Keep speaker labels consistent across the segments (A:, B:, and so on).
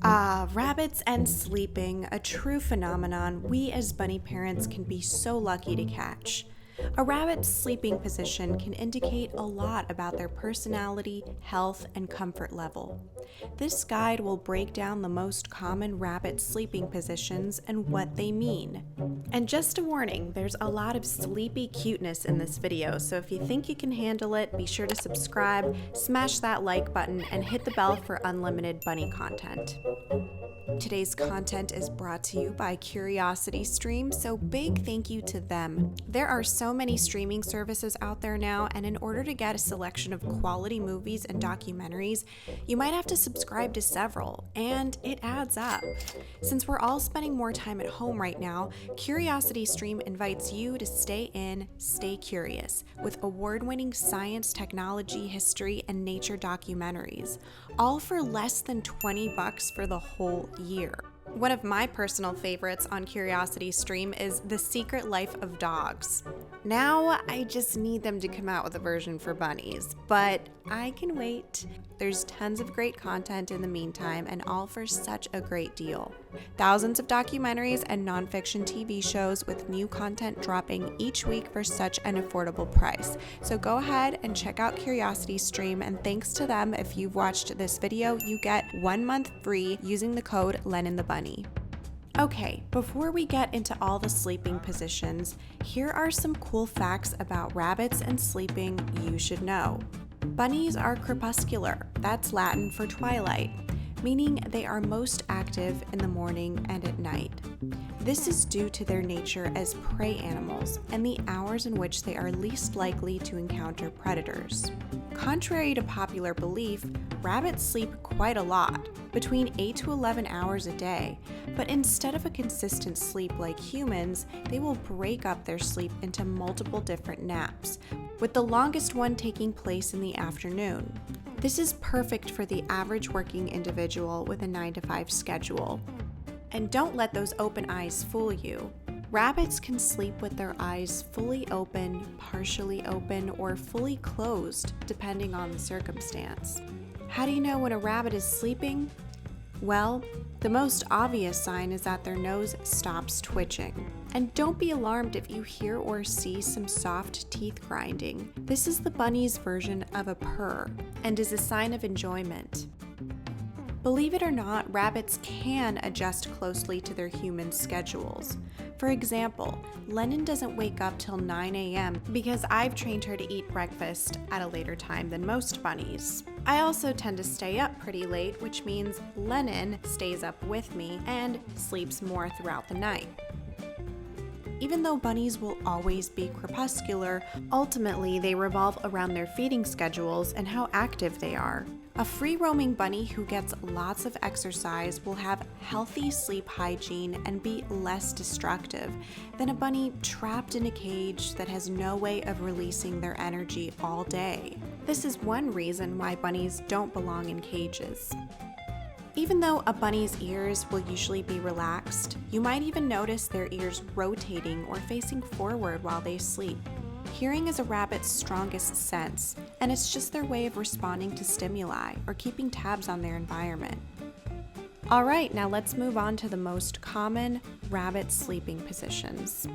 A: Rabbits and sleeping, a true phenomenon we as bunny parents can be so lucky to catch. A rabbit's sleeping position can indicate a lot about their personality, health, and comfort level. This guide will break down the most common rabbit sleeping positions and what they mean. And just a warning, there's a lot of sleepy cuteness in this video, so if you think you can handle it, be sure to subscribe, smash that like button, and hit the bell for unlimited bunny content. Today's content is brought to you by CuriosityStream, so big thank you to them. There are so many streaming services out there now, and in order to get a selection of quality movies and documentaries, you might have to subscribe to several, and it adds up. Since we're all spending more time at home right now, CuriosityStream invites you to stay in, stay curious, with award-winning science, technology, history, and nature documentaries, all for less than $20 for the whole year. One of my personal favorites on CuriosityStream is The Secret Life of Dogs. Now, I just need them to come out with a version for bunnies, but I can wait. There's tons of great content in the meantime, and all for such a great deal. Thousands of documentaries and nonfiction TV shows with new content dropping each week for such an affordable price. So go ahead and check out CuriosityStream, and thanks to them, if you've watched this video, you get 1 month free using the code LENNONTHEBUNNY. Okay, before we get into all the sleeping positions, here are some cool facts about rabbits and sleeping you should know. Bunnies are crepuscular, that's Latin for twilight, meaning they are most active in the morning and at night. This is due to their nature as prey animals and the hours in which they are least likely to encounter predators. Contrary to popular belief, rabbits sleep quite a lot, between 8 to 11 hours a day, but instead of a consistent sleep like humans, they will break up their sleep into multiple different naps, with the longest one taking place in the afternoon. This is perfect for the average working individual with a 9-to-5 schedule. And don't let those open eyes fool you. Rabbits can sleep with their eyes fully open, partially open, or fully closed, depending on the circumstance. How do you know when a rabbit is sleeping? Well, the most obvious sign is that their nose stops twitching. And don't be alarmed if you hear or see some soft teeth grinding. This is the bunny's version of a purr and is a sign of enjoyment. Believe it or not, rabbits can adjust closely to their human schedules. For example, Lennon doesn't wake up till 9 a.m. because I've trained her to eat breakfast at a later time than most bunnies. I also tend to stay up pretty late, which means Lennon stays up with me and sleeps more throughout the night. Even though bunnies will always be crepuscular, ultimately they revolve around their feeding schedules and how active they are. A free-roaming bunny who gets lots of exercise will have healthy sleep hygiene and be less destructive than a bunny trapped in a cage that has no way of releasing their energy all day. This is one reason why bunnies don't belong in cages. Even though a bunny's ears will usually be relaxed, you might even notice their ears rotating or facing forward while they sleep. Hearing is a rabbit's strongest sense, and it's just their way of responding to stimuli or keeping tabs on their environment. Alright, now let's move on to the most common rabbit sleeping positions.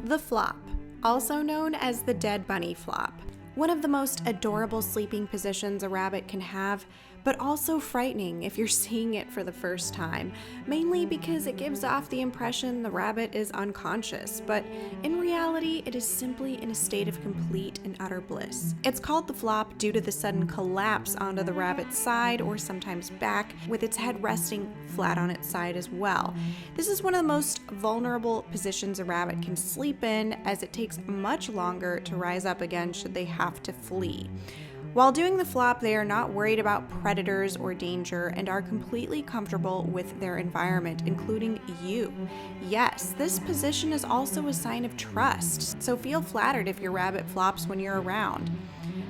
A: The flop, also known as the dead bunny flop. One of the most adorable sleeping positions a rabbit can have, but also frightening if you're seeing it for the first time, mainly because it gives off the impression the rabbit is unconscious, but in reality, it is simply in a state of complete and utter bliss. It's called the flop due to the sudden collapse onto the rabbit's side or sometimes back, with its head resting flat on its side as well. This is one of the most vulnerable positions a rabbit can sleep in, as it takes much longer to rise up again should they have to flee. While doing the flop, they are not worried about predators or danger and are completely comfortable with their environment, including you. Yes, this position is also a sign of trust, so feel flattered if your rabbit flops when you're around.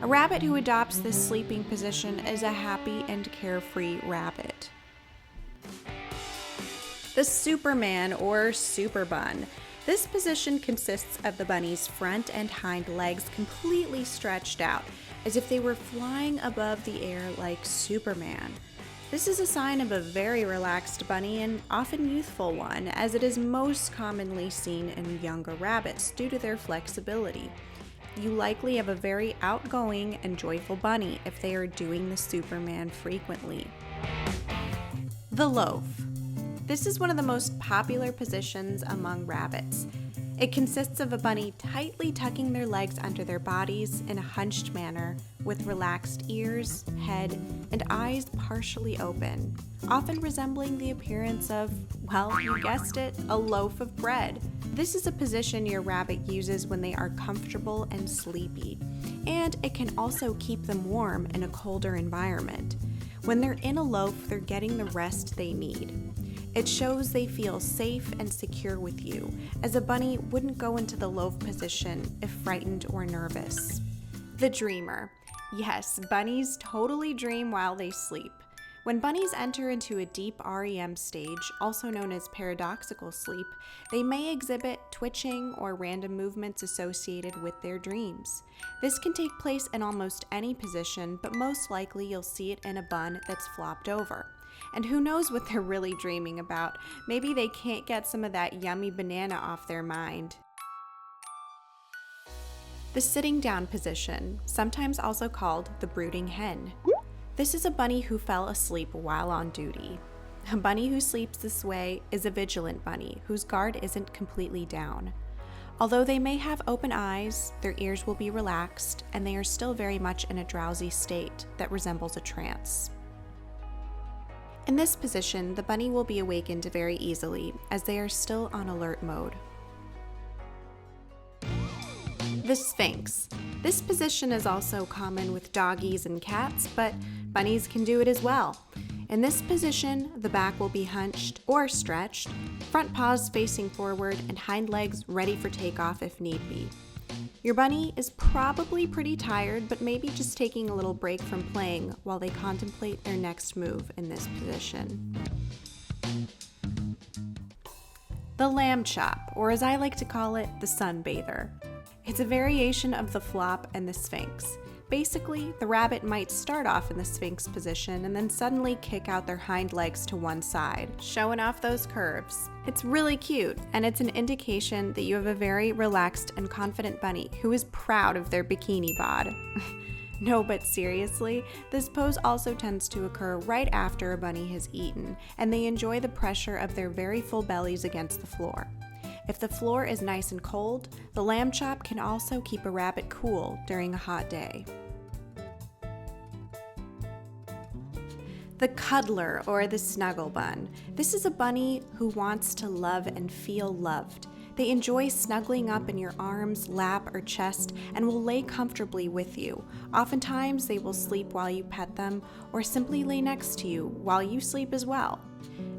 A: A rabbit who adopts this sleeping position is a happy and carefree rabbit. The Superman or Super Bun. This position consists of the bunny's front and hind legs completely stretched out, as if they were flying above the air like Superman. This is a sign of a very relaxed bunny and often youthful one, as it is most commonly seen in younger rabbits due to their flexibility. You likely have a very outgoing and joyful bunny if they are doing the Superman frequently. The loaf. This is one of the most popular positions among rabbits. It consists of a bunny tightly tucking their legs under their bodies in a hunched manner, with relaxed ears, head, and eyes partially open, often resembling the appearance of, well, you guessed it, a loaf of bread. This is a position your rabbit uses when they are comfortable and sleepy, and it can also keep them warm in a colder environment. When they're in a loaf, they're getting the rest they need. It shows they feel safe and secure with you, as a bunny wouldn't go into the loaf position if frightened or nervous. The dreamer. Yes, bunnies totally dream while they sleep. When bunnies enter into a deep REM stage, also known as paradoxical sleep, they may exhibit twitching or random movements associated with their dreams. This can take place in almost any position, but most likely you'll see it in a bun that's flopped over. And who knows what they're really dreaming about? Maybe they can't get some of that yummy banana off their mind. The sitting down position, sometimes also called the brooding hen. This is a bunny who fell asleep while on duty. A bunny who sleeps this way is a vigilant bunny whose guard isn't completely down. Although they may have open eyes, their ears will be relaxed, and they are still very much in a drowsy state that resembles a trance. In this position, the bunny will be awakened very easily, as they are still on alert mode. The sphinx. This position is also common with doggies and cats, but bunnies can do it as well. In this position, the back will be hunched or stretched, front paws facing forward, and hind legs ready for takeoff if need be. Your bunny is probably pretty tired, but maybe just taking a little break from playing while they contemplate their next move in this position. The lamb chop, or as I like to call it, the sunbather. It's a variation of the flop and the sphinx. Basically, the rabbit might start off in the sphinx position and then suddenly kick out their hind legs to one side, showing off those curves. It's really cute, and it's an indication that you have a very relaxed and confident bunny who is proud of their bikini bod. No, but seriously, this pose also tends to occur right after a bunny has eaten, and they enjoy the pressure of their very full bellies against the floor. If the floor is nice and cold, the lamb chop can also keep a rabbit cool during a hot day. The cuddler, or the snuggle bun. This is a bunny who wants to love and feel loved. They enjoy snuggling up in your arms, lap, or chest and will lay comfortably with you. Oftentimes, they will sleep while you pet them or simply lay next to you while you sleep as well.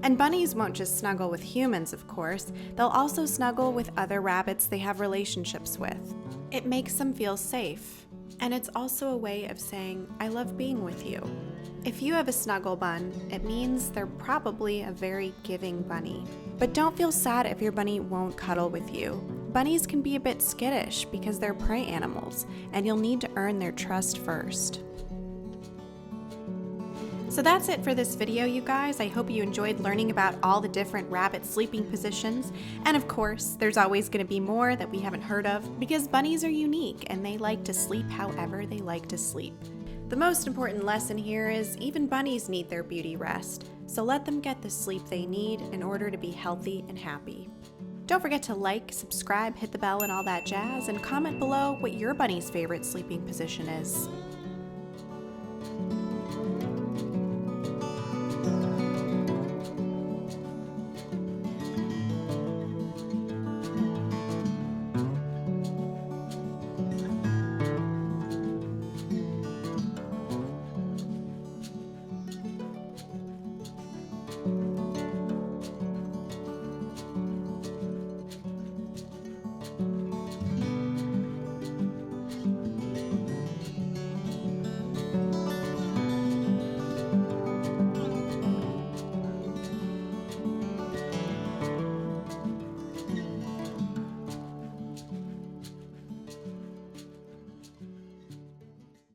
A: And bunnies won't just snuggle with humans, of course. They'll also snuggle with other rabbits they have relationships with. It makes them feel safe. And it's also a way of saying, I love being with you. If you have a snuggle bun, it means they're probably a very giving bunny. But don't feel sad if your bunny won't cuddle with you. Bunnies can be a bit skittish because they're prey animals, and you'll need to earn their trust first. So that's it for this video, you guys. I hope you enjoyed learning about all the different rabbit sleeping positions. And of course, there's always going to be more that we haven't heard of because bunnies are unique and they like to sleep however they like to sleep. The most important lesson here is even bunnies need their beauty rest, so let them get the sleep they need in order to be healthy and happy. Don't forget to like, subscribe, hit the bell, and all that jazz, and comment below what your bunny's favorite sleeping position is.